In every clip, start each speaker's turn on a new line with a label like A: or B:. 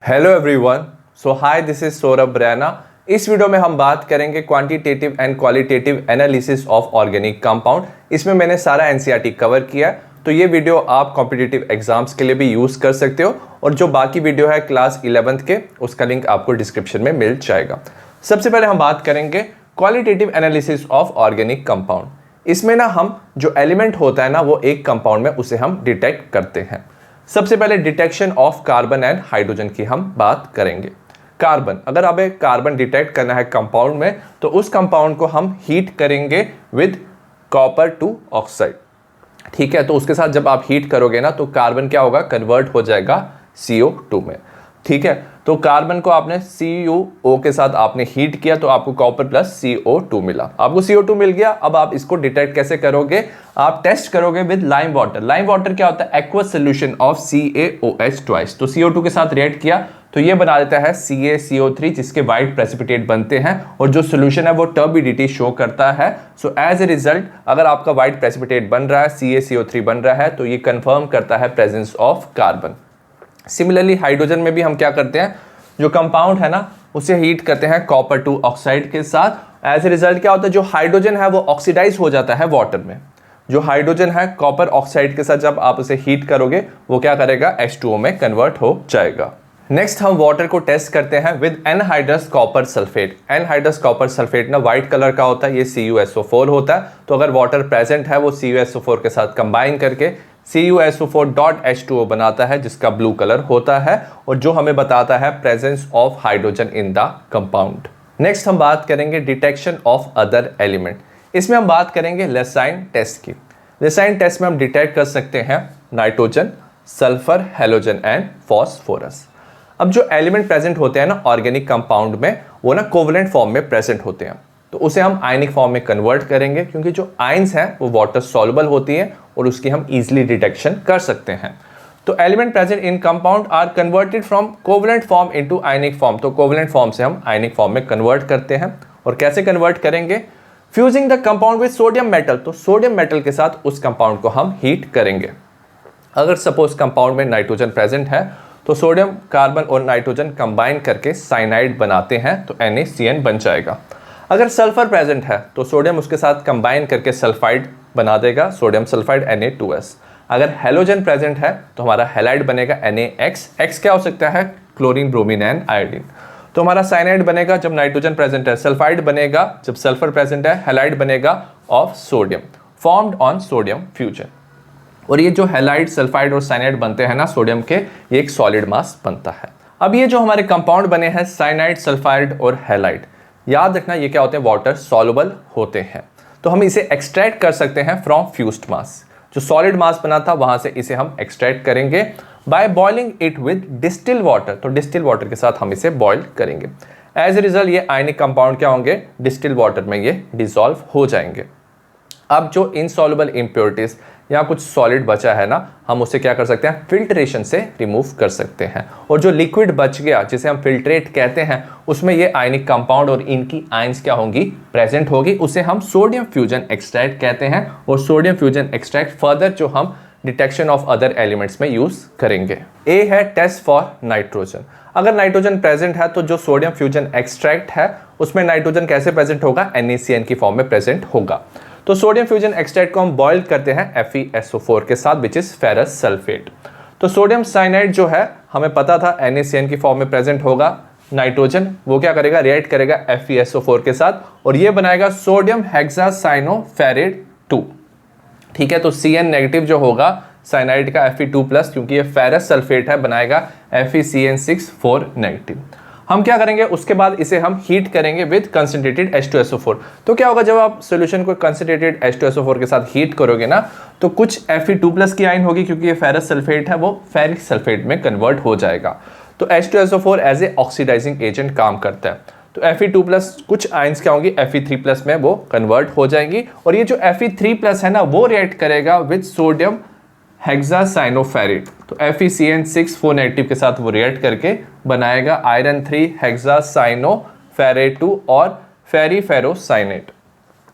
A: Hello everyone, so hi, this is Saurabh Raina. इस video में हम बात करेंगे quantitative and qualitative analysis of organic compound. इसमें मैंने सारा एनसीईआरटी कवर किया है, तो ये वीडियो आप कॉम्पिटिटिव एग्जाम्स के लिए भी यूज़ कर सकते हो। और जो बाकी वीडियो है क्लास 11th के, उसका लिंक आपको डिस्क्रिप्शन में मिल जाएगा। सबसे पहले हम बात करेंगे qualitative analysis of organic compound. इसमें ना हम जो एलिमेंट होता है ना, वो एक कंपाउंड में उसे हम डिटेक्ट करते हैं। सबसे पहले detection of carbon and hydrogen की हम बात करेंगे। कार्बन, अगर हमें कार्बन डिटेक्ट करना है कंपाउंड में, तो उस कंपाउंड को हम हीट करेंगे विद कॉपर टू ऑक्साइड। ठीक है, तो उसके साथ जब आप हीट करोगे ना, तो कार्बन क्या होगा, कन्वर्ट हो जाएगा CO2 में। ठीक है, तो कार्बन को आपने CuO के साथ आपने हीट किया, तो आपको कॉपर प्लस CO2 मिला। आपको CO2 मिल गया। अब आप इसको डिटेक्ट कैसे करोगे? आप टेस्ट करोगे with lime water. Lime water क्या होता है? Aqueous solution of CaOH twice. तो CO2 के साथ रिएक्ट किया तो ये बना देता है CaCO3, जिसके वाइट प्रेसिपिटेट बनते हैं, और जो सोल्यूशन है वो टर्बिडिटी शो करता है। सो एज ए रिजल्ट, अगर आपका वाइट प्रेसिपिटेट बन रहा है, CaCO3 बन रहा है, तो ये कंफर्म करता है presence of carbon. Similarly hydrogen में भी हम क्या करते हैं, जो कंपाउंड है ना, उसे हीट करते हैं कॉपर टू ऑक्साइड के साथ। एज ए रिजल्ट क्या होता है, जो हाइड्रोजन है वो ऑक्सीडाइज हो जाता है वाटर में। जो हाइड्रोजन है कॉपर ऑक्साइड के साथ जब आप उसे हीट करोगे, वो क्या करेगा, H2O में कन्वर्ट हो जाएगा। नेक्स्ट हम वाटर को टेस्ट करते हैं with anhydrous copper sulphate. Anhydrous copper sulphate ना व्हाइट कलर का होता है, ये CuSO4 होता है। तो अगर वाटर प्रेजेंट है, वो CuSO4 के साथ कंबाइन करके CuSO4.H2O बनाता है, जिसका ब्लू कलर होता है, और जो हमें बताता है presence of hydrogen in the compound. Next हम बात करेंगे डिटेक्शन ऑफ अदर एलिमेंट। इसमें हम बात करेंगे लेसाइन टेस्ट की। लेसाइन टेस्ट में हम डिटेक्ट कर सकते हैं nitrogen, sulphur, halogen and phosphorus. अब जो एलिमेंट प्रेजेंट होते हैं ना ऑर्गेनिक कंपाउंड में, वो ना कोवलेंट फॉर्म में प्रेजेंट होते हैं, तो उसे हम आयनिक फॉर्म में कन्वर्ट करेंगे, क्योंकि जो आयंस हैं वो वाटर सॉल्युबल होती है और उसकी हम इजीली डिटेक्शन कर सकते हैं। तो element present in compound are converted from covalent form into ionic form. तो कोवलेंट फॉर्म से हम आयनिक फॉर्म में कन्वर्ट करते हैं। और कैसे कन्वर्ट करेंगे? Fusing the compound with sodium metal. तो सोडियम मेटल के साथ उस कंपाउंड को हम हीट करेंगे। अगर सपोज कंपाउंड में नाइट्रोजन प्रेजेंट है, तो सोडियम, कार्बन और नाइट्रोजन कंबाइन करके साइनाइड बनाते हैं, तो NaCN बन जाएगा। अगर सल्फर प्रेजेंट है, तो सोडियम उसके साथ कंबाइन करके सल्फाइड बना देगा, सोडियम सल्फाइड Na2S। अगर हैलोजन प्रेजेंट है, तो हमारा हैलाइड बनेगा NaX। X क्या हो सकता है? Chlorine, bromine and iodine. तो हमारा साइनाइड बनेगा जब नाइट्रोजन प्रेजेंट है, सल्फाइड बनेगा जब सल्फर प्रेजेंट है, हैलाइड बनेगा of sodium, formed on sodium fusion. और ये जो हैलाइड, सल्फाइड और साइनाइड बनते हैं ना सोडियम के, ये एक सॉलिड मास बनता है। अब ये जो हमारे कंपाउंड बने हैं साइनाइड, सल्फाइड और हैलाइड, याद रखना ये क्या होते हैं, वाटर सॉल्युबल होते हैं। तो हम इसे एक्सट्रैक्ट कर सकते हैं फ्रॉम फ्यूज्ड मास। जो सॉलिड मास बना था वहां से इसे हम एक्सट्रैक्ट करेंगे by boiling it with distil water. तो डिस्टिल वाटर के साथ हम इसे बॉइल करेंगे। एज ए रिजल्ट ये आयनिक कंपाउंड क्या होंगे, डिस्टिल वाटर में ये डिसॉल्व हो जाएंगे। अब जो इनसॉल्युबल इम्प्योरिटीज या कुछ सॉलिड बचा है ना, हम उसे क्या कर सकते हैं, फिल्ट्रेशन से रिमूव कर सकते हैं। और जो लिक्विड बच गया, जिसे हम फिल्ट्रेट कहते हैं, उसमें ये आयनिक कंपाउंड और इनकी आयंस क्या होंगी, प्रेजेंट होगी। उसे हम सोडियम फ्यूजन एक्सट्रैक्ट कहते हैं। और सोडियम फ्यूजन एक्सट्रैक्ट फर्दर जो हम डिटेक्शन ऑफ अदर एलिमेंट्स में यूज करेंगे। ए है टेस्ट फॉर नाइट्रोजन। अगर नाइट्रोजन प्रेजेंट है, तो जो सोडियम फ्यूजन एक्सट्रैक्ट है उसमें नाइट्रोजन कैसे प्रेजेंट होगा, NaCN की फॉर्म में प्रेजेंट होगा। तो सोडियम फ्यूजन एक्सट्रैक्ट को हम बॉइल करते हैं FeSO4 के साथ, विच इज फेरस सल्फेट। तो सोडियम साइनाइड जो है, हमें पता था NaCN की फॉर्म में प्रेजेंट होगा। नाइट्रोजन वो क्या करेगा, रिएक्ट करेगा FeSO4 के साथ, और ये बनाएगा सोडियम हेक्सासाइनोफेरेट 2। ठीक है, तो Cn नेगेटिव जो होगा साइनाइड का Fe2+, क्योंकि ये फेरस सल्फेट है, बनाएगा FeCN6 नेगेटिव। हम क्या करेंगे, उसके बाद इसे हम हीट करेंगे विद कंसंट्रेटेड H2SO4। तो क्या होगा, जब आप सॉल्यूशन को कंसंट्रेटेड H2SO4 के साथ हीट करोगे ना, तो कुछ Fe2+ की आयन होगी, क्योंकि ये फेरस सल्फेट है, वो फेरिक सल्फेट में कन्वर्ट हो जाएगा। तो H2SO4 as a oxidising agent काम करता है। तो Fe2+ कुछ आयंस क्या होंगी, Fe3+ में वो कन्वर्ट हो जाएंगी। और ये जो Fe3+ है ना, वो रिएक्ट करेगा विद सोडियम हेक्सासाइनोफेरेट। तो FeCN6 नेगेटिव के साथ वो रिएक्ट करके बनाएगा आयरन 3 हेक्सासाइनोफेरेट 2 और फेरीफेरोसाइनेट।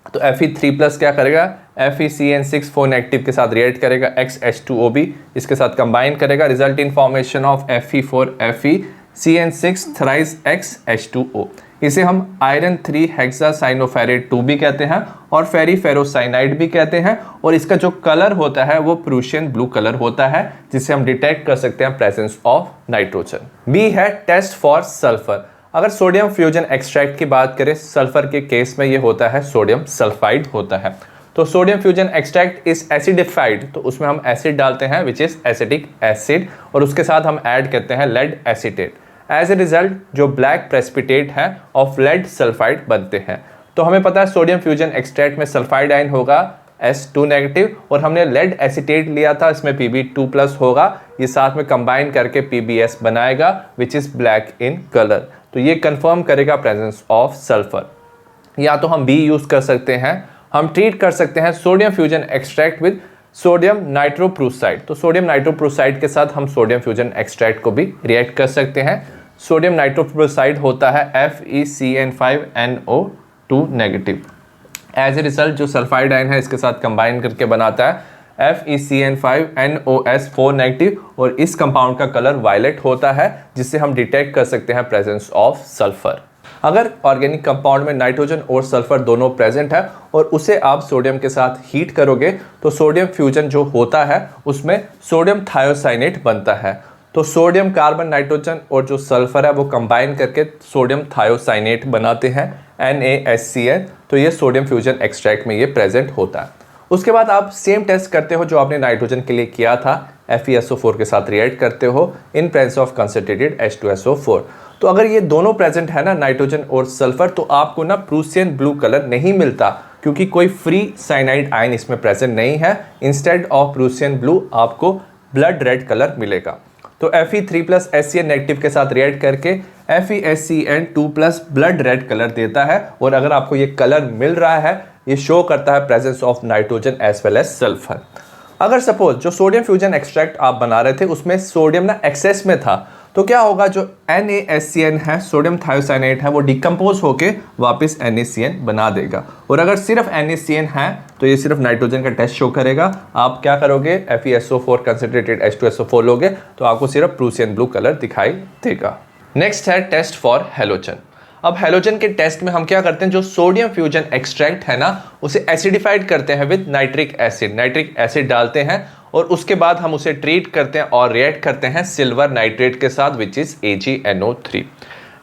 A: तो Fe3+ क्या करेगा, FeCN6 नेगेटिव के साथ रिएक्ट करेगा, XH2O भी इसके साथ कंबाइन करेगा, result in formation of Fe4 CN6 thrice X H2O। इसे हम आयरन 3 हेक्सासाइनोफेरेट 2 भी कहते हैं और फेरी फेरोसाइनाइड भी कहते हैं। और इसका जो कलर होता है वो प्रूशियन ब्लू कलर होता है, जिससे हम डिटेक्ट कर सकते हैं प्रेजेंस ऑफ नाइट्रोजन। बी है टेस्ट फॉर सल्फर। अगर सोडियम फ्यूजन एक्सट्रैक्ट की बात करें, सल्फर के केस में ये होता है सोडियम सल्फाइड होता है। तो sodium fusion extract is acidified, तो उसमें हम एसिड डालते हैं विच इज एसिटिक एसिड, और उसके साथ हम ऐड करते हैं lead acetate. As a result जो ब्लैक प्रेसिपिटेट है ऑफ लेड सल्फाइड बनते हैं। तो हमें पता है सोडियम फ्यूजन एक्सट्रैक्ट में सल्फाइड आयन होगा S2 नेगेटिव, और हमने लेड एसीटेट लिया था, इसमें Pb2+ होगा। ये साथ में कंबाइन करके PbS बनाएगा which is black in colour. तो ये कंफर्म करेगा प्रेजेंस ऑफ सल्फर। या तो हम बी यूज कर सकते हैं, हम ट्रीट कर सकते हैं sodium fusion extract with sodium nitroprusside. तो सोडियम नाइट्रोप्रूसाइड के साथ हम सोडियम फ्यूजन एक्सट्रैक्ट को भी रिएक्ट कर सकते हैं। सोडियम नाइट्रोप्रूसाइड होता है FeCN5NO2 negative. As a result जो सल्फाइड आयन है इसके साथ कंबाइन करके बनाता है FeCN5NOS4 नेगेटिव, और इस कंपाउंड का कलर वायलेट होता है, जिससे हम डिटेक्ट कर सकते हैं प्रेजेंस ऑफ सल्फर। अगर ऑर्गेनिक कंपाउंड में नाइट्रोजन और सल्फर दोनों प्रेजेंट है और उसे आप सोडियम के साथ हीट करोगे, तो सोडियम फ्यूजन जो होता है उसमें सोडियम थायोसाइनेट बनता है। तो सोडियम कार्बन नाइट्रोजन और जो सल्फर है वो कंबाइन करके सोडियम थायोसाइनेट बनाते हैं NaSCN। तो ये सोडियम फ्यूजन एक्सट्रैक्ट में ये प्रेजेंट होता है। उसके बाद आप सेम टेस्ट करते हो जो आपने नाइट्रोजन के लिए किया था, FeSO4 के साथ रिएक्ट करते हो in presence of concentrated H2SO4। तो अगर ये दोनों प्रेजेंट है ना, नाइट्रोजन और सल्फर, तो आपको ना प्रूसियन ब्लू कलर नहीं मिलता, क्योंकि कोई फ्री साइनाइड आयन इसमें प्रेजेंट नहीं है। इंस्टेड ऑफ प्रूसियन ब्लू आपको ब्लड रेड कलर मिलेगा। तो Fe3+ HCN नेगेटिव के साथ रिएक्ट करके FeSCN2+ ब्लड रेड कलर देता है, और अगर आपको ये कलर मिल रहा है, ये शो करता है presence of nitrogen as well as sulphur. अगर सपोज जो सोडियम फ्यूजन एक्सट्रैक्ट आप बना रहे थे उसमें सोडियम ना एक्सेस में था, तो क्या होगा, जो NaSCN है सोडियम थायोसाइनेट है वो डिकम्पोज होके वापस NaCN बना देगा। और अगर सिर्फ NaCN है तो ये सिर्फ नाइट्रोजन का टेस्ट शो करेगा। आप क्या करोगे, FeSO4 कंसंट्रेटेड H2SO4 लोगे तो आपको सिर्फ प्रूसियन ब्लू कलर दिखाई देगा। नेक्स्ट है टेस्ट फॉर हैलोजन। अब हैलोजन के टेस्ट में हम क्या करते हैं, जो सोडियम फ्यूजन एक्सट्रैक्ट है ना उसे एसिडिफाइड करते हैं with nitric acid. Nitric acid डालते हैं और उसके बाद हम उसे ट्रीट करते हैं और रिएक्ट करते हैं सिल्वर नाइट्रेट के साथ which is AgNO3।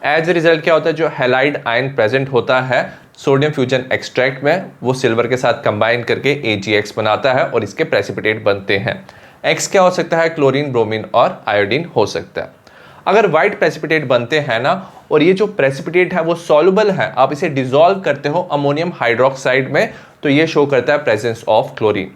A: As a result क्या होता है, जो हैलाइड आयन प्रेजेंट होता है सोडियम फ्यूजन एक्सट्रैक्ट में वो सिल्वर के साथ कंबाइन करके AgX बनाता है और इसके प्रेसिपिटेट बनते हैं। X क्या हो सकता है, क्लोरीन, ब्रोमीन और आयोडीन हो सकता है। अगर वाइट प्रेसिपिटेट बनते हैं ना, और ये जो प्रेसिपिटेट है वो सॉल्युबल है, आप इसे डिसॉल्व करते हो अमोनियम हाइड्रोक्साइड में, तो ये शो करता है प्रेजेंस ऑफ क्लोरीन।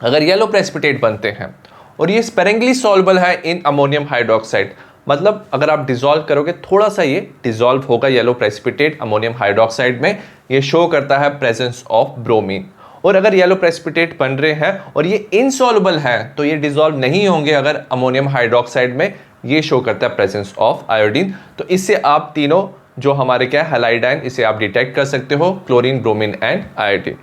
A: अगर येलो प्रेसिपिटेट बनते हैं और ये स्पेरेंगली सॉल्युबल है इन अमोनियम हाइड्रोक्साइड, मतलब अगर आप डिसॉल्व करोगे थोड़ा सा ये डिसॉल्व होगा येलो प्रेसिपिटेट अमोनियम हाइड्रोक्साइड में, ये शो करता है प्रेजेंस ऑफ ब्रोमीन। और अगर येलो प्रेसिपिटेट बन रहे हैं और ये इनसॉल्युबल है तो ये डिसॉल्व नहीं होंगे अगर अमोनियम हाइड्रोक्साइड में, ये शो करता है प्रेजेंस ऑफ आयोडीन। तो इससे आप तीनों जो हमारे क्या है हैलाइड आयन, इसे आप डिटेक्ट कर सकते हो, क्लोरीन, ब्रोमीन एंड आयोडीन।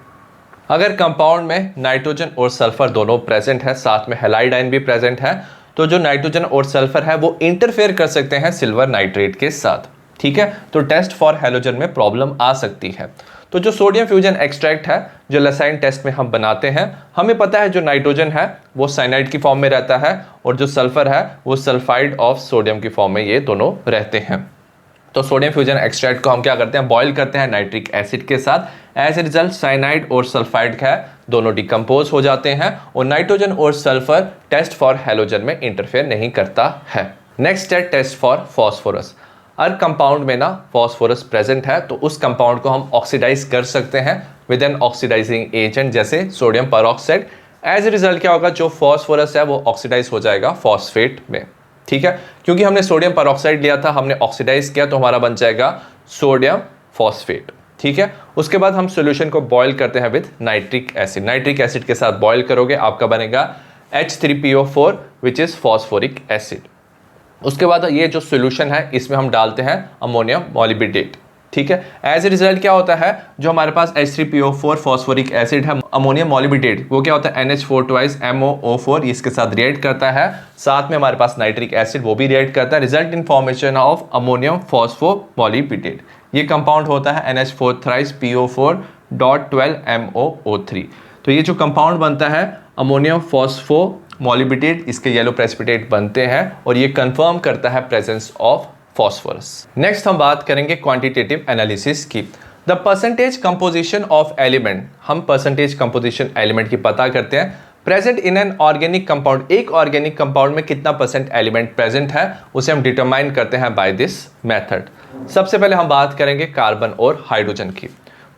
A: अगर कंपाउंड में नाइट्रोजन और सल्फर दोनों प्रेजेंट है, साथ में हैलाइड आयन भी प्रेजेंट है, तो जो नाइट्रोजन और सल्फर है वो इंटरफेयर कर सकते हैं सिल्वर नाइट्रेट के साथ। ठीक है, तो टेस्ट फॉर हैलोजन में प्रॉब्लम आ सकती है। तो जो सोडियम फ्यूजन एक्सट्रैक्ट है जो लसाइन टेस्ट में हम बनाते हैं, हमें पता है जो नाइट्रोजन है वो साइनाइड की फॉर्म में रहता है और जो सल्फर है वो सल्फाइड ऑफ सोडियम की फॉर्म में, ये दोनों रहते हैं। तो सोडियम फ्यूजन एक्सट्रैक्ट को हम क्या करते हैं, बॉयल करते हैं नाइट्रिक एसिड के साथ। एज ए रिजल्ट साइनाइड और सल्फाइड का दोनों डिकम्पोज हो जाते हैं और नाइट्रोजन और सल्फर टेस्ट फॉर हैलोजन में इंटरफेयर नहीं करता है। नेक्स्ट है टेस्ट फॉर फॉस्फोरस। हर कंपाउंड में ना फॉस्फोरस प्रेजेंट है तो उस कंपाउंड को हम ऑक्सीडाइज कर सकते हैं विद एन ऑक्सीडाइजिंग एजेंट जैसे sodium peroxide. As a result क्या होगा, जो फॉस्फोरस है वो ऑक्सीडाइज हो जाएगा फॉस्फेट में। ठीक है, क्योंकि हमने सोडियम परऑक्साइड लिया था, हमने ऑक्सीडाइज किया तो हमारा बन जाएगा सोडियम फॉस्फेट। ठीक है, उसके बाद हम सॉल्यूशन को बॉयल करते हैं with nitric acid. Nitric acid के साथ बॉयल करोगे आपका बनेगा H3PO4 which is phosphoric acid. उसके बाद ये जो सॉल्यूशन है इसमें हम डालते हैं अमोनियम मॉलिब्डेट। ठीक है। एज ए रिजल्ट क्या होता है, जो हमारे पास H3PO4 फॉस्फोरिक एसिड है, अमोनियम मॉलिबिडेट, वो क्या होता है NH4 ट्वाइस MOO4 इसके साथ रिएक्ट करता है। साथ में हमारे पास नाइट्रिक एसिड वो भी रिएक्ट करता है, result in formation of ammonium phosphomolybdate. ये कंपाउंड होता है NH4 थ्राइस PO4.12 MOO3। तो ये जो कंपाउंड बनता है अमोनियम फॉस्फोमॉलिबिडेट, इसके येलो प्रेसिपिटेट बनते हैं और ये कंफर्म करता है प्रेजेंस ऑफ फॉस्फोरस। नेक्स्ट हम बात करेंगे क्वांटिटेटिव एनालिसिस की। The percentage composition of element, हम परसेंटेज कंपोजिशन एलिमेंट की पता करते हैं present in an organic compound. एक ऑर्गेनिक कंपाउंड में कितना परसेंट एलिमेंट प्रेजेंट है उसे हम डिटरमाइन करते हैं बाय दिस मेथड। सबसे पहले हम बात करेंगे कार्बन और हाइड्रोजन की।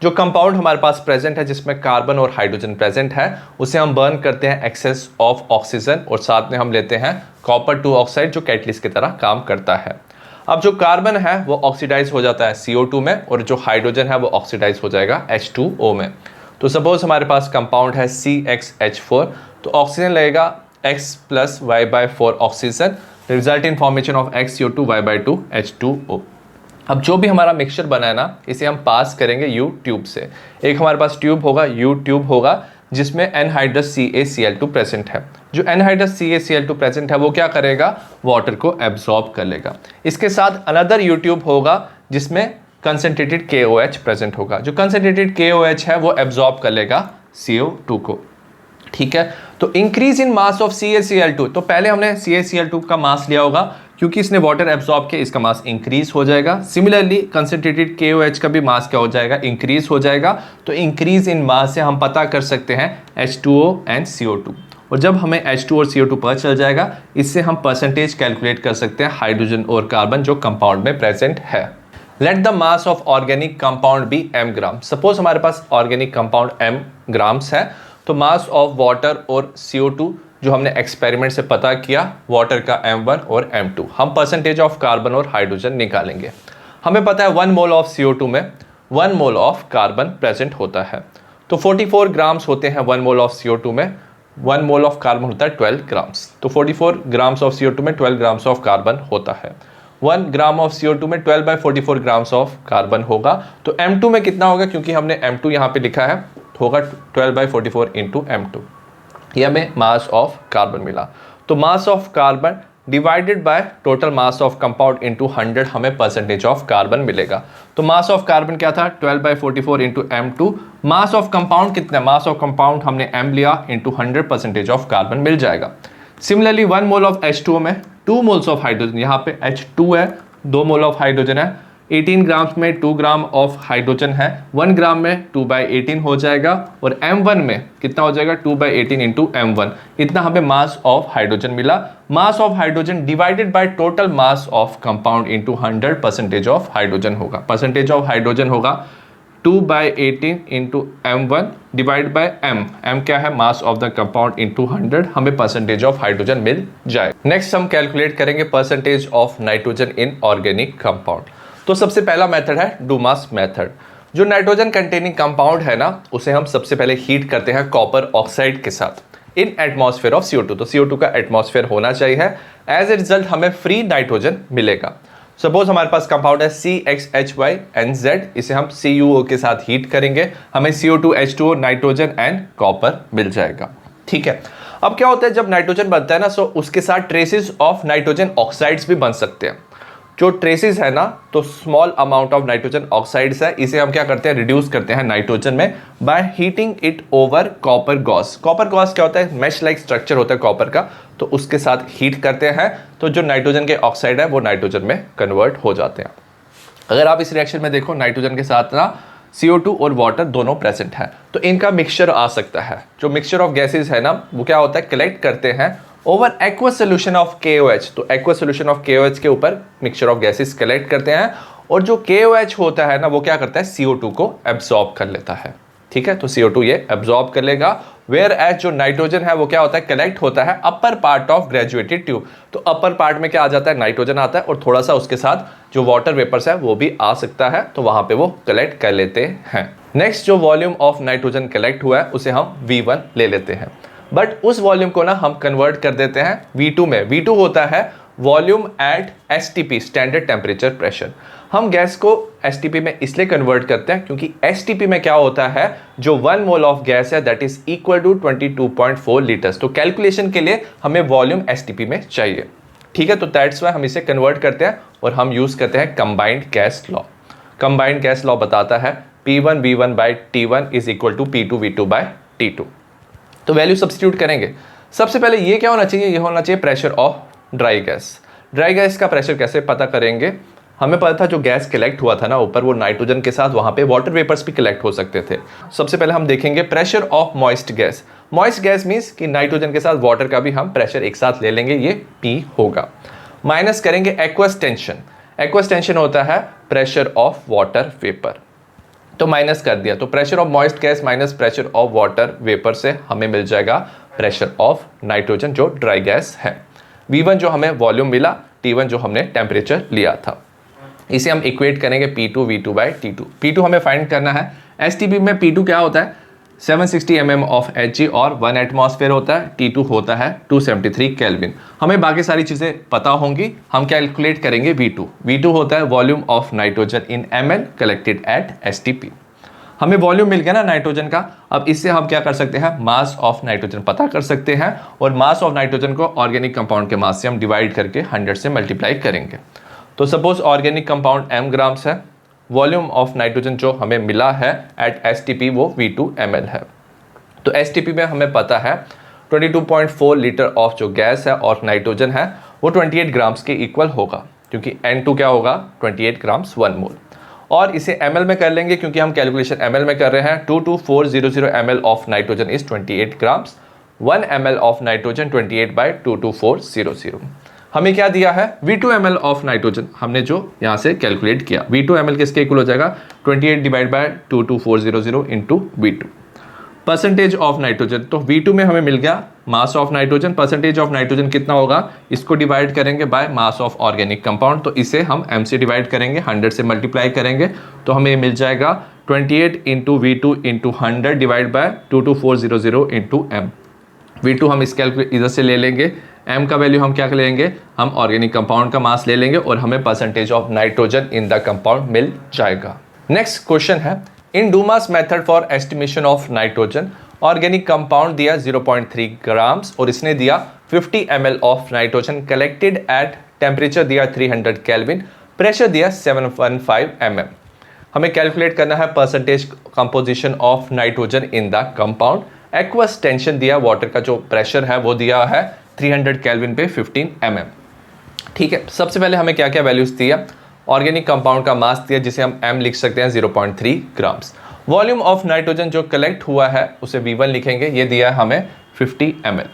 A: जो कंपाउंड हमारे पास प्रेजेंट है जिसमें कार्बन और हाइड्रोजन प्रेजेंट है उसे हम बर्न करते हैं एक्सेस ऑफ ऑक्सीजन और साथ में हम लेते हैं कॉपर 2 ऑक्साइड जो कैटलिस्ट की तरह काम करता है। अब जो कार्बन है वो ऑक्सीडाइज हो जाता है CO2 में और जो हाइड्रोजन है वो ऑक्सीडाइज हो जाएगा H2O में। तो सपोज हमारे पास कंपाउंड है CxH4, तो ऑक्सीजन लगेगा X + Y/4 oxygen, result in formation of XCO2 Y/2 H2O। अब जो भी हमारा मिक्सचर बना है ना, इसे हम पास करेंगे U ट्यूब से। एक हमारे पास ट्यूब होगा, U ट्यूब होगा, जिसमें एनहाइड्रस CaCl2 प्रेजेंट है। जो एनहाइड्रस CaCl2 प्रेजेंट है वो क्या करेगा, वाटर को एब्जॉर्ब कर लेगा। इसके साथ अनदर U ट्यूब होगा जिसमें कंसंट्रेटेड KOH प्रेजेंट होगा। जो कंसंट्रेटेड KOH है वो एब्जॉर्ब कर लेगा CO2 को, ठीक है। तो increase in mass of CaCl2, तो पहले हमने CaCl2 का मास लिया होगा, क्योंकि इसने वाटर एब्जॉर्ब किया इसका मास इंक्रीज हो जाएगा। सिमिलरली कंसंट्रेटेड KOH का भी मास क्या हो जाएगा, इंक्रीज हो जाएगा। तो इंक्रीज इन मास से हम पता कर सकते हैं H2O एंड CO2, और जब हमें H2 और CO2 पता चल जाएगा इससे हम परसेंटेज कैलकुलेट कर सकते हैं हाइड्रोजन और कार्बन जो कंपाउंड में प्रेजेंट है। Let the mass of organic compound be m gram. Suppose हमारे पास ऑर्गेनिक कंपाउंड m ग्राम्स है, तो मास ऑफ वाटर और CO2 जो हमने एक्सपेरिमेंट से पता किया, वाटर का M1 और M2, हम परसेंटेज ऑफ कार्बन और हाइड्रोजन निकालेंगे। हमें पता है 1 मोल ऑफ CO2 में 1 मोल ऑफ कार्बन प्रेजेंट होता है, तो 44 ग्राम्स होते हैं 1 मोल ऑफ CO2 में। 1 मोल ऑफ कार्बन होता है 12 ग्राम्स, तो 44 ग्राम्स ऑफ CO2 में 12 ग्राम्स ऑफ कार्बन होता है। 1 ग्राम ऑफ CO2 में 12/44 ग्राम्स ऑफ कार्बन होगा। तो M2 में कितना होगा, क्योंकि हमने M2 यहाँ पे लिखा है, होगा 12/44 इंटू M2। ये हमें मास ऑफ कार्बन मिला। तो mass of carbon divided by total mass of compound into 100 हमें परसेंटेज ऑफ कार्बन मिलेगा। तो मास ऑफ कार्बन क्या था, 12/44 into M2। Mass of compound कितना, मास ऑफ कंपाउंड हमने M लिया इंटू 100 परसेंटेज ऑफ कार्बन मिल जाएगा। सिमिलरली 1 मोल ऑफ H2O में 2 मोल्स ऑफ हाइड्रोजन, यहाँ पे H2 है, 2 मोल ऑफ हाइड्रोजन है। 18 ग्राम्स में 2 ग्राम ऑफ हाइड्रोजन है, 1 ग्राम में 2/18 हो जाएगा, और M1 में कितना हो जाएगा, 2/18 इंटू M1। इतना हमें मास ऑफ हाइड्रोजन मिला। Mass of hydrogen divided by total mass of compound into 100 percentage of hydrogen होगा। परसेंटेज ऑफ हाइड्रोजन होगा 2/18 into M1 divide by M क्या है, mass of the compound into 100, हमें percentage of hydrogen मिल जाए। Next हम calculate करेंगे percentage of nitrogen in organic compound. तो सबसे पहला मेथड है डूमास मेथड। जो नाइट्रोजन कंटेनिंग कंपाउंड है ना, उसे हम सबसे पहले हीट करते हैं कॉपर ऑक्साइड के साथ इन एटमॉस्फेयर ऑफ CO2। तो CO2 का एटमॉस्फेयर होना चाहिए। एज ए रिजल्ट हमें फ्री नाइट्रोजन मिलेगा। सपोज हमारे पास कंपाउंड है CxHyNZ, इसे हम CuO के साथ हीट करेंगे, हमें CO2 H2O nitrogen and copper मिल जाएगा, ठीक है। अब क्या होता है, जब नाइट्रोजन बनता है ना, सो उसके साथ ट्रेसेस ऑफ नाइट्रोजन ऑक्साइड्स भी बन सकते हैं। जो ट्रेसेस है ना, तो small amount of nitrogen oxides है, इसे हम क्या करते हैं, रिड्यूस करते हैं नाइट्रोजन में by heating it over copper Gauss. Copper Gauss क्या होता है, मैश लाइक स्ट्रक्चर होता है कॉपर का, तो उसके साथ हीट करते हैं, तो जो नाइट्रोजन के ऑक्साइड है वो नाइट्रोजन में कन्वर्ट हो जाते हैं। अगर आप इस रिएक्शन में देखो, नाइट्रोजन के साथ ना CO2 और वाटर दोनों प्रेजेंट है, तो इनका मिक्सचर आ सकता है। जो मिक्सचर ऑफ गैसेज है ना, वो क्या होता है, कलेक्ट करते हैं over aqueous solution of KOH। तो एक्वस सोल्यूशन ऑफ KOH के ऊपर मिक्सचर ऑफ गैसेस कलेक्ट करते हैं, और जो KOH होता है ना, वो क्या करता है, CO2 को एब्जॉर्ब कर लेता है, ठीक है। तो CO2 ये एब्जॉर्ब कर लेगा। वेयर एज जो नाइट्रोजन है वो क्या होता है, कलेक्ट होता है upper part of graduated tube. तो अपर पार्ट में क्या आ जाता है, नाइट्रोजन आता है, और थोड़ा सा उसके साथ जो वाटर वेपर्स है वो भी आ सकता है, तो वहां पे वो कलेक्ट कर लेते हैं। नेक्स्ट जो वॉल्यूम ऑफ नाइट्रोजन कलेक्ट हुआ है उसे हम V1 ले लेते हैं, बट उस वॉल्यूम को ना हम कन्वर्ट कर देते हैं V2 में। V2 होता है volume at STP standard temperature pressure. हम गैस को एसटीपी में इसलिए कन्वर्ट करते हैं क्योंकि एसटीपी में क्या होता है, जो 1 मोल ऑफ गैस है that is equal to 22.4 litres. तो कैलकुलेशन के लिए हमें वॉल्यूम एसटीपी में चाहिए, ठीक है। तो दैट्स वाई हम इसे कन्वर्ट करते हैं और हम यूज करते हैं combined gas law. Combined gas law बताता है P1V1 by T1 is equal to P2V2 by T2। तो वैल्यू सब्स्टिट्यूट करेंगे। सबसे पहले ये क्या होना चाहिए, ये होना चाहिए pressure of dry gas. Dry gas का प्रेशर कैसे पता करेंगे, हमें पता था जो गैस कलेक्ट हुआ था ना ऊपर, वो नाइट्रोजन के साथ वहाँ पे वाटर वेपर्स भी कलेक्ट हो सकते थे। सबसे पहले हम देखेंगे pressure of moist gas. Moist gas means कि नाइट्रोजन के साथ वाटर का भी हम प्रेशर एक साथ ले लेंगे, ये P होगा। माइनस करेंगे एक्वस टेंशन। एक्वस टेंशन होता है प्रेशर ऑफ वाटर वेपर, तो माइनस कर दिया। तो pressure of moist gas minus pressure of water vapour से हमें मिल जाएगा प्रेशर ऑफ नाइट्रोजन जो ड्राई गैस है। V1 जो हमें वॉल्यूम मिला, T1 जो हमने टेम्परेचर लिया था। इसे हम इक्वेट करेंगे P2V2 बाई T2। P2 हमें फाइंड करना है। एसटीपी में P2 क्या होता है, 760 mm ऑफ Hg और 1 एटमॉस्फेयर होता है। T2 होता है 273 केल्विन। हमें बाकी सारी चीज़ें पता होंगी, हम कैलकुलेट करेंगे V2। V2 होता है volume of nitrogen in ml collected at STP. हमें वॉल्यूम मिल गया ना नाइट्रोजन का। अब इससे हम क्या कर सकते हैं, मास ऑफ नाइट्रोजन पता कर सकते हैं, और मास ऑफ नाइट्रोजन को ऑर्गेनिक कंपाउंड के मास से हम डिवाइड करके 100 से मल्टीप्लाई करेंगे। तो suppose organic compound m grams है, वॉल्यूम ऑफ नाइट्रोजन जो हमें मिला है एट एसटीपी वो V2 ml है। तो एसटीपी में हमें पता है 22.4 लीटर ऑफ जो गैस है और नाइट्रोजन है वो 28 ग्राम्स के इक्वल होगा, क्योंकि N2 क्या होगा 28 ग्राम्स 1 मोल। और इसे ml में कर लेंगे क्योंकि हम कैलकुलेशन ml में कर रहे हैं। 22400 ml of nitrogen is 28 grams, 1 ml of nitrogen 28 by 22400। हमें क्या दिया है, V2 ml ऑफ नाइट्रोजन हमने जो यहाँ से कैलकुलेट किया। V2 ml किसके इक्वल हो जाएगा, 28 divide by 22400 into V2। Percentage of nitrogen, तो V2 में हमें मिल गया mass of nitrogen. Percentage of nitrogen कितना होगा, इसको डिवाइड करेंगे bye mass of organic compound, तो इसे हम m से डिवाइड करेंगे, 100 से मल्टीप्लाई करेंगे, तो हमें मिल जाएगा 28 into V2 into 100 divide bye 22400 into m। V2 हम इस कैलकुलेट इधर से ले लेंगे, m का वैल्यू हम क्या लेंगे, हम ऑर्गेनिक कंपाउंड का मास ले लेंगे और हमें percentage of nitrogen in the compound मिल जाएगा। नेक्स्ट क्वेश्चन है, in Dumas method for estimation of nitrogen organic compound दिया 0.3 ग्राम्स और इसने दिया 50 ml of nitrogen collected at temperature दिया 300 केल्विन, प्रेशर दिया 715 mm। हमें कैलकुलेट करना है percentage composition of nitrogen in the compound. Aqueous tension दिया, वाटर का जो प्रेशर है वो दिया है 300 केल्विन पे 15 mm। ठीक है, सबसे पहले हमें क्या क्या वैल्यूज दिया, ऑर्गेनिक कंपाउंड का मास दिया जिसे हम m लिख सकते हैं 0.3 ग्राम्स। वॉल्यूम ऑफ नाइट्रोजन जो कलेक्ट हुआ है उसे V1 लिखेंगे, ये दिया है हमें 50 ml।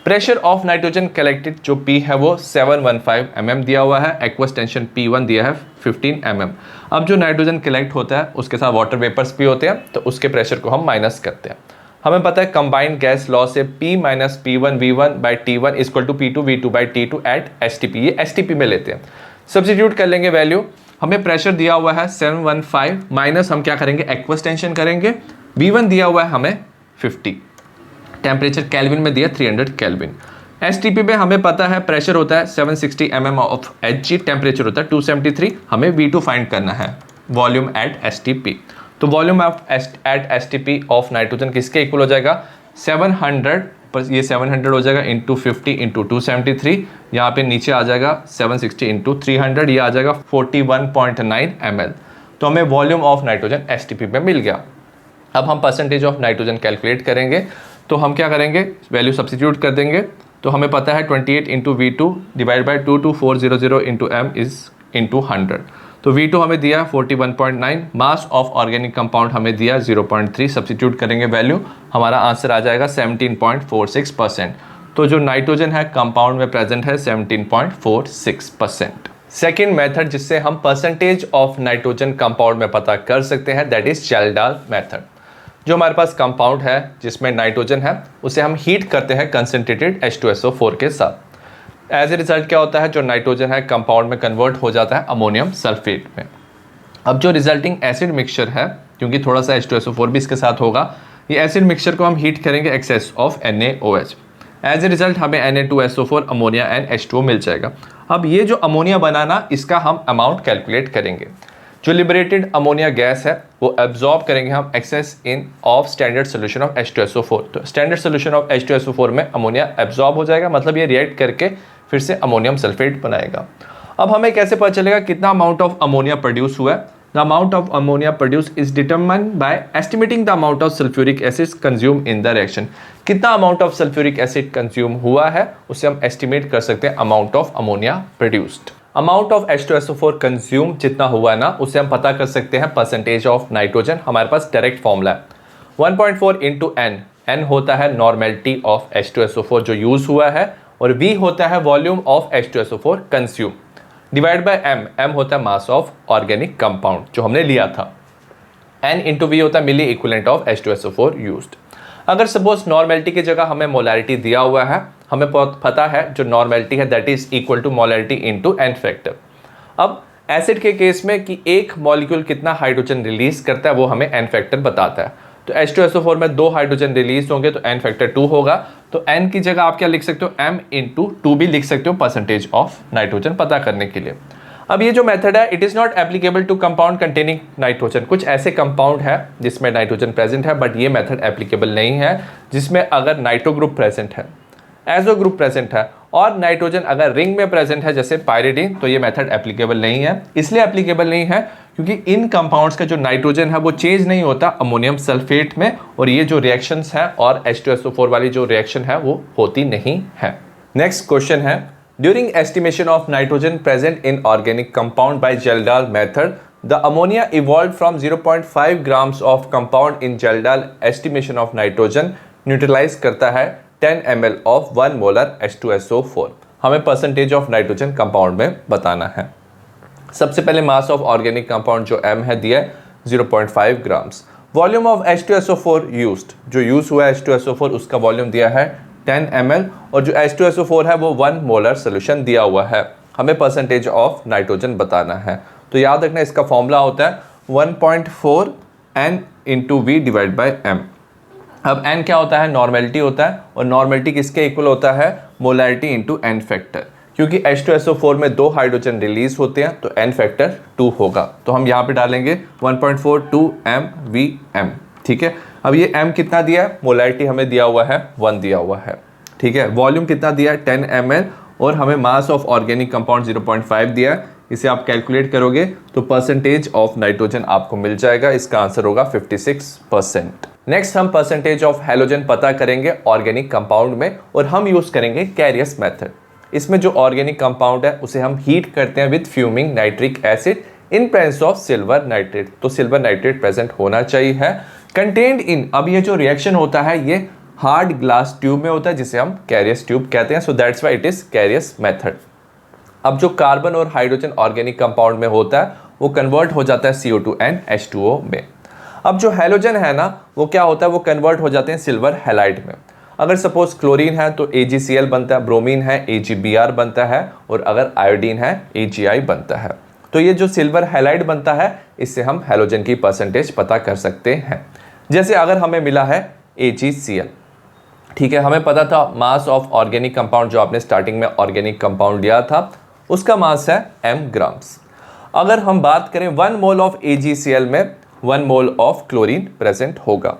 A: Pressure of nitrogen collected जो P है वो 715 mm दिया हुआ है। एक्वस टेंशन P1 दिया है 15 mm। अब जो नाइट्रोजन कलेक्ट होता है उसके साथ वाटर वेपर्स भी होते हैं, तो उसके प्रेशर को हम माइनस करते हैं। हमें पता है कंबाइंड गैस लॉ से P minus P1V1 by T1 equal to P2V2 by T2 at STP, ये एसटीपी में लेते हैं। सब्स्टिट्यूट कर लेंगे वैल्यू, हमें प्रेशर दिया हुआ है 715 माइनस हम क्या करेंगे, एक्वस टेंशन करेंगे। V1 दिया हुआ है हमें 50, टेम्परेचर केल्विन में दिया 300 केल्विन। एसटीपी में हमें पता है प्रेशर होता है 760 mm ऑफ Hg, टेम्परेचर होता है 273। हमें V2 फाइंड करना है, वॉल्यूम एट एसटीपी। तो volume of at STP of nitrogen किसके इक्वल हो जाएगा, 700 पर ये 700 हो जाएगा इंटू 50 इंटू 273, यहाँ पे नीचे आ जाएगा 760 इंटू 300, ये आ जाएगा 41.9 ml। तो हमें वॉल्यूम ऑफ नाइट्रोजन एसटीपी में मिल गया। अब हम परसेंटेज ऑफ नाइट्रोजन कैलकुलेट करेंगे, तो हम क्या करेंगे, वैल्यू सब्स्टिट्यूट कर देंगे। तो हमें पता है 28 into V2 divide by 22400 into m is into 100। तो V2 हमें दिया 41.9, मास ऑफ ऑर्गेनिक कंपाउंड हमें दिया 0.3, सब्स्टिट्यूट करेंगे वैल्यू, हमारा आंसर आ जाएगा 17.46%। तो जो नाइट्रोजन है कंपाउंड में प्रेजेंट है 17.46%। सेकेंड मेथड जिससे हम परसेंटेज ऑफ नाइट्रोजन कंपाउंड में पता कर सकते हैं दैट इज चैल्डाल मेथड। जो हमारे पास कंपाउंड है जिसमें नाइट्रोजन है उसे हम हीट करते हैं कंसनट्रेटेड H2SO4 के साथ। एज ए रिजल्ट क्या होता है, जो नाइट्रोजन है कंपाउंड में कन्वर्ट हो जाता है अमोनियम सल्फेट में। अब जो रिजल्टिंग एसिड मिक्सचर है, क्योंकि थोड़ा सा H2SO4 भी इसके साथ होगा, ये एसिड मिक्सचर को हम हीट करेंगे excess of NaOH। As a result हमें Na2SO4 अमोनिया एंड H2O मिल जाएगा। अब ये जो अमोनिया बनाना, इसका हम अमाउंट कैलकुलेट करेंगे। जो लिबरेटेड अमोनिया गैस है वो एब्जॉर्ब करेंगे हम excess in of standard solution of H2SO4। तो स्टैंडर्ड सोल्यूशन ऑफ H2SO4 में अमोनिया एब्जॉर्ब हो जाएगा, मतलब ये रिएक्ट करके फिर से अमोनियम सल्फेट बनाएगा। अब हमें कैसे पता चलेगा कितना अमाउंट ऑफ अमोनिया प्रोड्यूस हुआ है? The amount of ammonia produce is determined by estimating the amount of sulphuric acid consume in the reaction. कितना amount of sulphuric acid consume हुआ है उसे हम एस्टिमेट कर सकते हैं amount of ammonia produced. Amount of H2SO4 consume जितना हुआ ना, उसे हम पता कर सकते हैं परसेंटेज ऑफ नाइट्रोजन। हमारे पास डायरेक्ट फॉर्मूला है 1.4 इंटू एन। एन होता है नॉर्मेलिटी ऑफ H2SO4 जो यूज हुआ है, और V होता है volume of H2SO4 consume, divide by M। M होता है मास ऑफ ऑर्गेनिक कंपाउंड जो हमने लिया था। N इंटू V होता है मिली इक्विवेलेंट ऑफ H2SO4 यूज्ड। अगर सपोज नॉर्मेलिटी की जगह हमें मोलैरिटी दिया हुआ है, हमें पता है जो नॉर्मेलिटी है that is equal to molarity into n factor. अब एसिड के केस में कि एक मॉलिक्यूल कितना हाइड्रोजन रिलीज करता है वो हमें एन फैक्टर बताता है। तो H2SO4 में 2 हाइड्रोजन रिलीज होंगे तो एन फैक्टर 2 होगा। तो एन की जगह आप क्या लिख सकते हो, m इंटू 2 भी लिख सकते हो परसेंटेज ऑफ नाइट्रोजन पता करने के लिए। अब ये जो मेथड है it is not applicable to compound containing nitrogen. कुछ ऐसे कंपाउंड है जिसमें नाइट्रोजन प्रेजेंट है, बट ये मेथड एप्लीकेबल नहीं है जिसमें अगर नाइट्रो ग्रुप प्रेजेंट है, एजो ग्रुप प्रेजेंट है और नाइट्रोजन अगर रिंग में प्रेजेंट है जैसे पायरिडीन, तो ये मेथड एप्लीकेबल नहीं है। इसलिए एप्लीकेबल नहीं है क्योंकि इन कंपाउंड्स का जो नाइट्रोजन है वो चेंज नहीं होता अमोनियम सल्फेट में, और ये जो रिएक्शंस हैं और H2SO4 वाली जो रिएक्शन है वो होती नहीं है। नेक्स्ट क्वेश्चन है, during estimation of nitrogen present in organic compound by Kjeldahl method the ammonia evolve from 0.5 grams of compound in Kjeldahl estimation of nitrogen neutralise करता है 10 ml ऑफ 1 मोलर H2SO4। हमें percentage of nitrogen compound में बताना है। सबसे पहले मास of organic compound जो M है दिया है 0.5 grams. Volume of H2SO4 used, जो यूज हुआ है H2SO4 उसका वॉल्यूम दिया है 10 ml, और जो H2SO4 है वो 1 मोलर सोल्यूशन दिया हुआ है। हमें परसेंटेज ऑफ नाइट्रोजन बताना है। तो याद रखना इसका फॉर्मूला होता है 1.4 N into V divide by M। अब N क्या होता है, नॉर्मेलिटी होता है, और नॉर्मेलिटी किसके इक्वल होता है, मोलैरिटी इंटू N फैक्टर। क्योंकि H2SO4 में 2 हाइड्रोजन रिलीज होते हैं तो N फैक्टर 2 होगा। तो हम यहाँ पे डालेंगे 1.42 MVM। ठीक है, अब ये M कितना दिया है, मोलैरिटी हमें दिया हुआ है 1 दिया हुआ है। ठीक है, वॉल्यूम कितना दिया है 10 ml, और हमें मास ऑफ ऑर्गेनिक कंपाउंड 0.5 दिया है। इसे आप कैलकुलेट करोगे तो परसेंटेज ऑफ नाइट्रोजन आपको मिल जाएगा। इसका आंसर होगा 56%। नेक्स्ट हम परसेंटेज ऑफ हैलोजन पता करेंगे ऑर्गेनिक कंपाउंड में, और हम यूज करेंगे कैरियस मेथड। इसमें जो ऑर्गेनिक कंपाउंड है उसे हम हीट करते हैं with fuming nitric acid in presence of silver nitrate. तो सिल्वर नाइट्रेट प्रेजेंट होना चाहिए है कंटेन्ड इन। अब ये जो रिएक्शन होता है ये हार्ड ग्लास ट्यूब में होता है जिसे हम कैरियस ट्यूब कहते हैं। So that's why it is Carius method. अब जो कार्बन और हाइड्रोजन ऑर्गेनिक कंपाउंड में होता है वो कन्वर्ट हो जाता है CO2 एंड H2O में। अब जो हैलोजन है ना वो क्या होता है, वो कन्वर्ट हो जाते हैं सिल्वर हैलाइड में। अगर सपोज क्लोरीन है तो AgCl बनता है, ब्रोमीन है AgBr बनता है, और अगर आयोडीन है AgI बनता है। तो ये जो सिल्वर हैलाइड बनता है इससे हम हैलोजन की परसेंटेज पता कर सकते हैं। जैसे अगर हमें मिला है AgCl, ठीक है, हमें पता था मास ऑफ ऑर्गेनिक कंपाउंड जो आपने स्टार्टिंग में ऑर्गेनिक कंपाउंड लिया था उसका मास है m ग्राम्स। अगर हम बात करें 1 मोल ऑफ AgCl में 1 मोल ऑफ क्लोरीन प्रेजेंट होगा।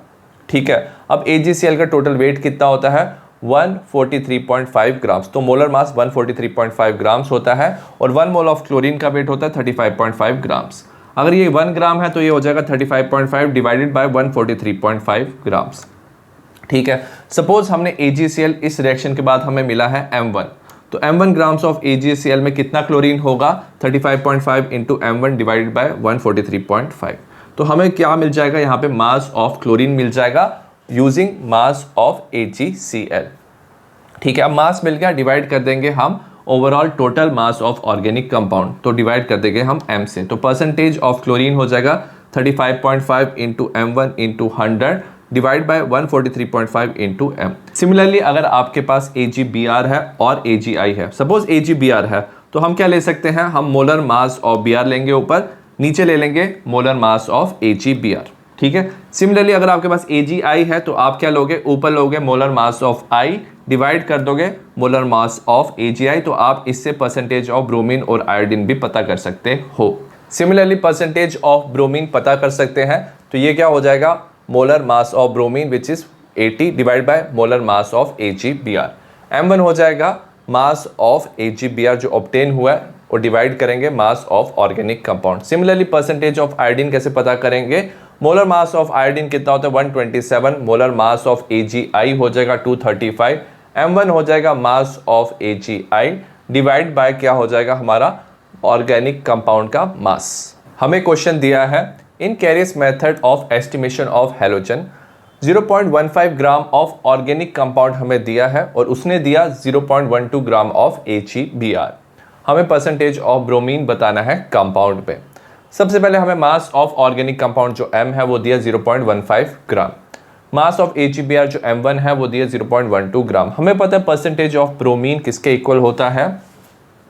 A: ठीक है, अब AgCl का टोटल वेट कितना होता है 143.5 ग्राम्स। तो मोलर मास 143.5 ग्राम्स होता है, और 1 मोल ऑफ क्लोरीन का वेट होता है 35.5 ग्राम्स। अगर ये 1 ग्राम है तो ये हो जाएगा 35.5 डिवाइडेड बाय 143.5 ग्राम्स। ठीक है, सपोज हमने AgCl इस रिएक्शन के बाद हमें मिला है M1, तो M1 ग्राम्स ऑफ AgCl में कितना क्लोरीन होगा 35.5 इंटू M1 डिवाइडेड बाय 143.5। तो हमें क्या मिल जाएगा, यहाँ पे मास ऑफ क्लोरीन मिल जाएगा यूजिंग मास ऑफ AgCl। ठीक है, अब मास मिल गया, डिवाइड कर देंगे हम overall total mass of organic compound, तो डिवाइड कर देंगे हम M से। तो परसेंटेज ऑफ क्लोरीन हो जाएगा 35.5 into M1 into 100 divide bye 143.5 into M। Similarly अगर आपके पास AgBr है और AgI है, सपोज AgBr है तो हम क्या ले सकते हैं, हम मोलर मास ऑफ Br लेंगे ऊपर, नीचे ले लेंगे मोलर मास ऑफ AgBr। ठीक है, सिमिलरली अगर आपके पास AgI है तो आप क्या लोगे, ऊपर लोगे molar mass of I divide कर दोगे मोलर मास ऑफ AgI, तो आप इससे परसेंटेज ऑफ ब्रोमीन और आयोडीन भी पता कर सकते हो। सिमिलरली परसेंटेज ऑफ ब्रोमीन पता कर सकते हैं, तो ये क्या हो जाएगा, molar mass of bromine which is 80 divide by molar mass of AgBr। M1 हो जाएगा मास ऑफ AgBr जो ऑब्टेन हुआ है, और डिवाइड करेंगे mass of organic compound. Similarly percentage of iodine कैसे पता करेंगे, मोलर मास ऑफ आयोडीन कितना होता है 127, मोलर मास ऑफ AgI हो जाएगा 235, M1 हो जाएगा mass of AgI divide by क्या हो जाएगा हमारा ऑर्गेनिक कंपाउंड का मास। हमें क्वेश्चन दिया है in Carius method of estimation of halogen 0.15 gram of organic compound हमें दिया है, और उसने दिया 0.12 ग्राम ऑफ AgBr। हमें परसेंटेज ऑफ ब्रोमीन बताना है कंपाउंड पे। सबसे पहले हमें मास ऑफ ऑर्गेनिक कंपाउंड जो M है वो दिया 0.15 ग्राम, मास ऑफ AgBr जो M1 है वो दिया 0.12 ग्राम। हमें पता है परसेंटेज ऑफ ब्रोमीन किसके इक्वल होता है,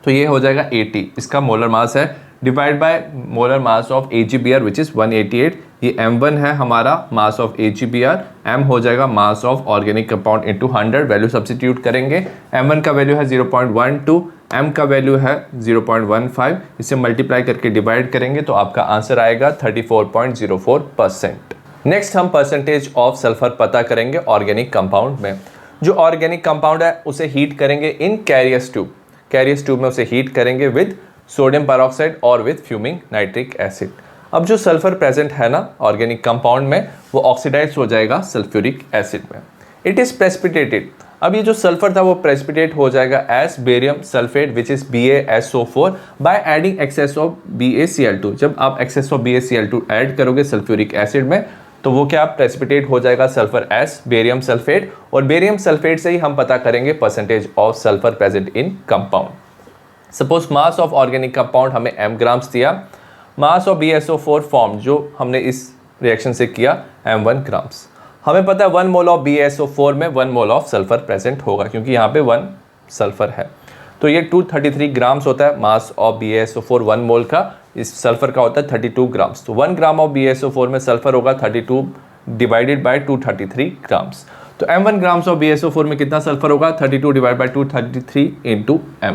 A: तो ये हो जाएगा 80, इसका मोलर मास है, divide by molar mass of AgBr which is 188। ये M1 है हमारा मास ऑफ AgBr, M हो जाएगा mass of organic compound into 100, value substitute करेंगे। M1 का वैल्यू है 0.12, M का वैल्यू है 0.15, इसे मल्टीप्लाई करके डिवाइड करेंगे तो आपका आंसर आएगा 34.04%। नेक्स्ट हम परसेंटेज ऑफ सल्फर पता करेंगे ऑर्गेनिक कंपाउंड में। जो ऑर्गेनिक कंपाउंड है उसे हीट करेंगे इन कैरियस ट्यूब, कैरियस ट्यूब में उसे हीट करेंगे विद सोडियम पेरोक्साइड और विद फ्यूमिंग नाइट्रिक एसिड। अब जो सल्फर प्रेजेंट है ना ऑर्गेनिक कंपाउंड में वो ऑक्सीडाइज हो जाएगा सल्फ्यूरिक एसिड में। इट इज प्रेसिपिटेटेड, अब ये जो सल्फर था वो प्रेसिपिटेट हो जाएगा as barium sulphate which is BaSO4 by adding excess of BaCl2। जब आप एक्सेस ऑफ BaCl2 ऐड करोगे सल्फ्यूरिक एसिड में तो वो क्या प्रेसिपिटेट हो जाएगा सल्फर एस बेरियम सल्फेट, और बेरियम सल्फेट से ही हम पता करेंगे percentage of sulphur present in compound. Suppose mass of organic compound हमें m ग्राम्स दिया, मास ऑफ BaSO4 फॉर्म जो हमने इस रिएक्शन से किया M1 ग्राम्स। हमें पता है 1 मोल ऑफ BaSO4 में 1 मोल ऑफ सल्फर प्रेजेंट होगा क्योंकि यहाँ पे 1 सल्फर है, तो ये 233 ग्राम्स होता है मास ऑफ BaSO4 1 मोल का, इस सल्फर का होता है 32 ग्राम्स। तो 1 ग्राम ऑफ BaSO4 में सल्फर होगा 32 डिवाइडेड बाय 233 ग्राम्स। तो M1 ग्राम्स ऑफ BaSO4 में कितना सल्फर होगा 32 divide by 233 into M।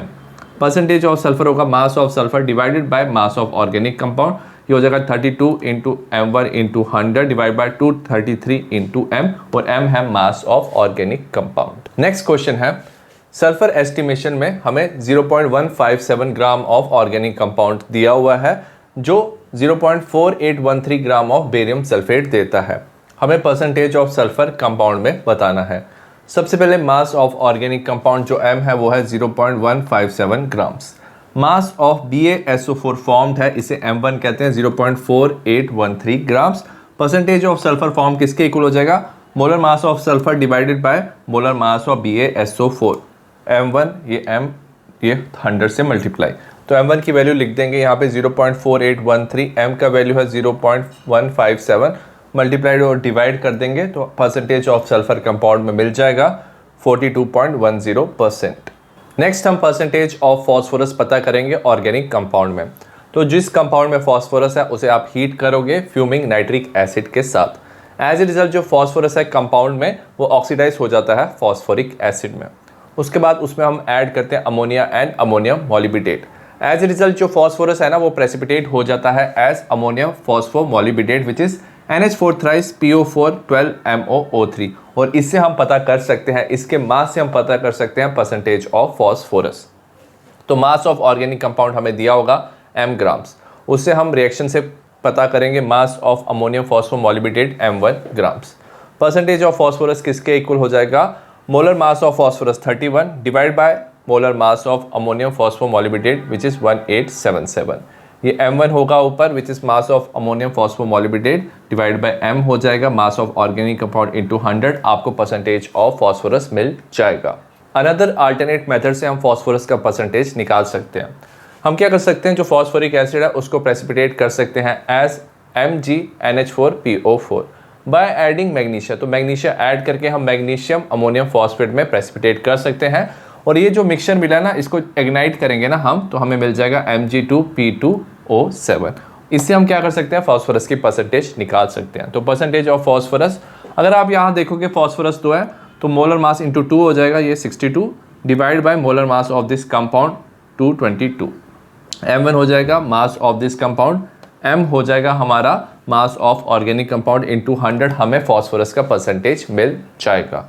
A: Percentage of sulphur होगा mass of sulphur divided by mass of organic compound, ये हो जाएगा 32 into M1 into 100 divide by 233 into M, और M है mass of organic compound. Next question है sulphur estimation में हमें 0.157 ग्राम of organic compound दिया हुआ है जो 0.4813 ग्राम ऑफ बेरियम सल्फेट देता है। हमें परसेंटेज ऑफ सल्फर कंपाउंड में बताना है। सबसे पहले मास ऑफ ऑर्गेनिक कंपाउंड जो M है वो है 0.157 grams. Mass of BaSO4 formed है, इसे M1 कहते हैं 0.4813 grams. Percentage of sulphur form किसके इक्वल हो जाएगा, molar mass of sulphur divided bye molar mass of BaSO4। M1 ये M ये 100 से मल्टीप्लाई, तो M1 की वैल्यू लिख देंगे यहाँ पे 0.4813, M का वैल्यू है 0.157, मल्टीप्लाइड और डिवाइड कर देंगे तो परसेंटेज ऑफ सल्फर कंपाउंड में मिल जाएगा 42.10%। नेक्स्ट हम परसेंटेज ऑफ फॉस्फोरस पता करेंगे ऑर्गेनिक कंपाउंड में। तो जिस कंपाउंड में फॉस्फोरस है उसे आप हीट करोगे फ्यूमिंग नाइट्रिक एसिड के साथ। एज ए रिजल्ट जो फॉस्फोरस है कंपाउंड में वो ऑक्सीडाइज हो जाता है फॉस्फोरिक एसिड में। उसके बाद उसमें हम ऐड करते हैं ammonia and ammonium molybdate. As a result जो फॉस्फोरस है ना वो प्रेसिपिटेट हो जाता है as ammonium phosphomolybdate which is NH4 thrice PO4 12 MOO3, और इससे हम पता कर सकते हैं, इसके मास से हम पता कर सकते हैं परसेंटेज ऑफ फॉस्फोरस। तो मास ऑफ ऑर्गेनिक कंपाउंड हमें दिया होगा M ग्राम्स, उससे हम रिएक्शन से पता करेंगे mass of ammonium phosphomolybdate M1 grams. Percentage of phosphorus किसके इक्वल हो जाएगा, molar mass of phosphorus 31 divide by molar mass of ammonium phosphomolybdate which is 1877। ये M1 होगा ऊपर which is mass of ammonium phosphomolybdate divide by M हो जाएगा mass of organic compound into 100, आपको percentage of phosphorus मिल जाएगा। Another alternate method से हम phosphorus का परसेंटेज निकाल सकते हैं। हम क्या कर सकते हैं, जो फॉस्फोरिक एसिड है उसको प्रेसिपिटेट कर सकते हैं as MgNH4PO4 by adding magnesia. तो मैग्नीशिया ऐड करके हम मैग्नीशियम अमोनियम फॉस्फेट में प्रेसिपिटेट कर सकते हैं, और ये जो मिक्सचर मिला ना इसको इग्नाइट करेंगे ना हम, तो हमें मिल जाएगा Mg2P2O7। इससे हम क्या कर सकते हैं, फॉस्फोरस की परसेंटेज निकाल सकते हैं। तो परसेंटेज ऑफ फॉस्फोरस, अगर आप यहाँ देखोगे फॉस्फोरस 2 है तो मोलर मास इंटू 2 हो जाएगा, ये 62 divide by molar mass of this compound 222। m1 हो जाएगा mass of this compound, m हो जाएगा हमारा मास ऑफ ऑर्गेनिक कंपाउंड इंटू 100, हमें फॉस्फोरस का परसेंटेज मिल जाएगा।